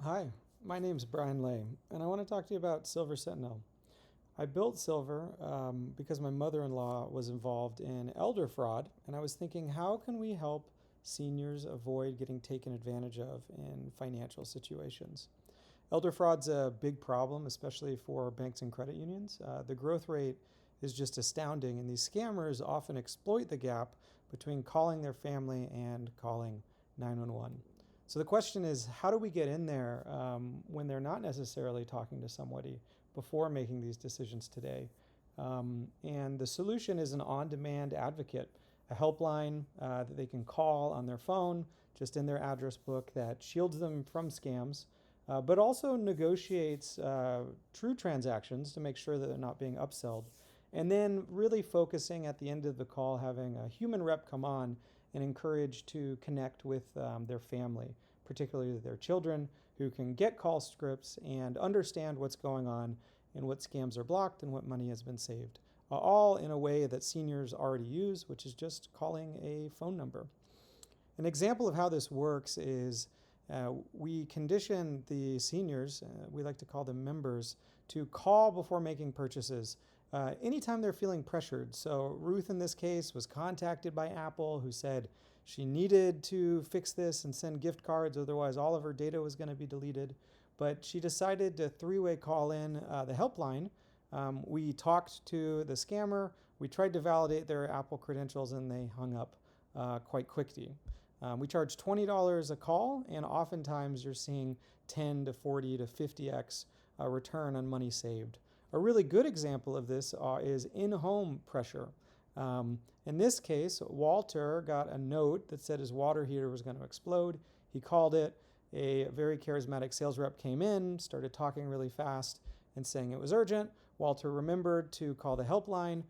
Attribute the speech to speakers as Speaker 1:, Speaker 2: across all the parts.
Speaker 1: Hi, my name's Brian Lay, and I want to talk to you about Silver Sentinel. I built Silver because my mother-in-law was involved in elder fraud, and I was thinking, how can we help seniors avoid getting taken advantage of in financial situations? Elder fraud's a big problem, especially for banks and credit unions. The growth rate is just astounding, and these scammers often exploit the gap between calling their family and calling 911. So the question is, how do we get in there when they're not necessarily talking to somebody before making these decisions today? And the solution is an on-demand advocate, a helpline that they can call on their phone, just in their address book, that shields them from scams, but also negotiates true transactions to make sure that they're not being upsold. And then really focusing at the end of the call, having a human rep come on and encourage to connect with their family, particularly their children, who can get call scripts and understand what's going on and what scams are blocked and what money has been saved. All in a way that seniors already use, which is just calling a phone number. An example of how this works is we condition the seniors, we like to call them members, to call before making purchases anytime they're feeling pressured. So Ruth in this case was contacted by Apple, who said she needed to fix this and send gift cards, otherwise all of her data was going to be deleted. But she decided to three-way call in the helpline. We talked to the scammer, we tried to validate their Apple credentials, and they hung up quite quickly. We charge $20 a call, and oftentimes you're seeing 10 to 40 to 50x return on money saved. A really good example of this is in-home pressure. In this case, Walter got a note that said his water heater was going to explode. He called it. A very charismatic sales rep came in, started talking really fast and saying it was urgent. Walter remembered to call the helpline.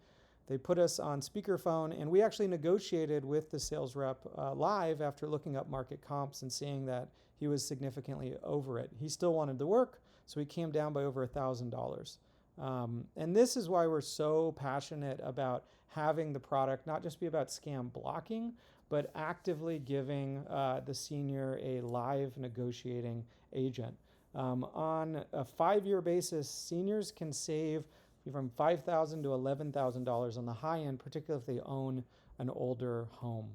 Speaker 1: They put us on speakerphone, and we actually negotiated with the sales rep live after looking up market comps and seeing that he was significantly over it. He still wanted the work, so he came down by over $1,000. And this is why we're so passionate about having the product not just be about scam blocking, but actively giving the senior a live negotiating agent. On a 5-year basis, seniors can save from $5,000 to $11,000 on the high end, particularly if they own an older home.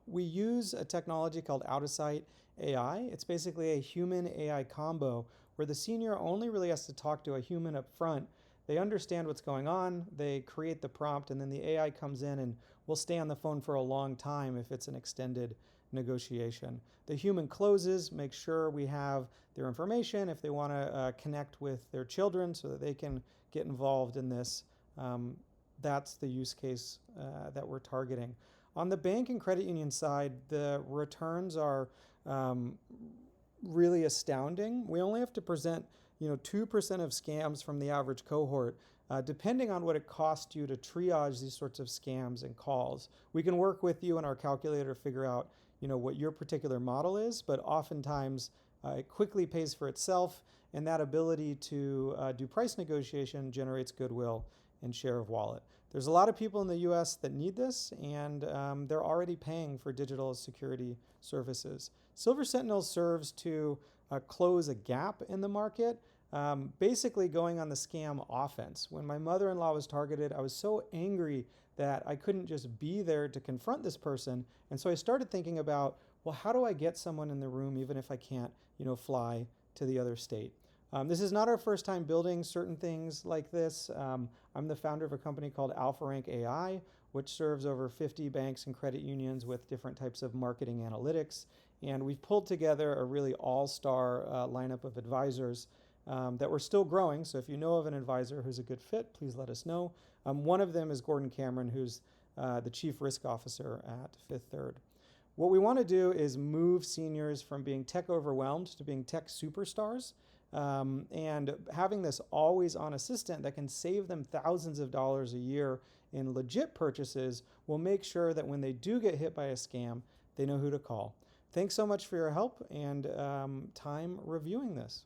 Speaker 1: We use a technology called out-of-sight AI. It's basically a human AI combo where the senior only really has to talk to a human up front. They understand what's going on, they create the prompt, and then the AI comes in and will stay on the phone for a long time if it's an extended negotiation. The human closes, makes sure we have their information if they want to connect with their children so that they can get involved in this. That's the use case that we're targeting. On the bank and credit union side, the returns are really astounding. We only have to present 2% of scams from the average cohort, depending on what it costs you to triage these sorts of scams and calls. We can work with you in our calculator to figure out what your particular model is, but oftentimes it quickly pays for itself, and that ability to do price negotiation generates goodwill and share of wallet. There's a lot of people in the US that need this, and they're already paying for digital security services. Silver Sentinel serves to close a gap in the market, basically going on the scam offense. When my mother-in-law was targeted, I was so angry that I couldn't just be there to confront this person. And so I started thinking about, well, how do I get someone in the room even if I can't, fly to the other state? This is not our first time building certain things like this. I'm the founder of a company called Alpha Rank AI, which serves over 50 banks and credit unions with different types of marketing analytics. And we've pulled together a really all-star lineup of advisors that we're still growing. So if you know of an advisor who's a good fit, please let us know. One of them is Gordon Cameron, who's the Chief Risk Officer at Fifth Third. What we want to do is move seniors from being tech overwhelmed to being tech superstars. And having this always-on assistant that can save them thousands of dollars a year in legit purchases will make sure that when they do get hit by a scam, they know who to call. Thanks so much for your help and time reviewing this.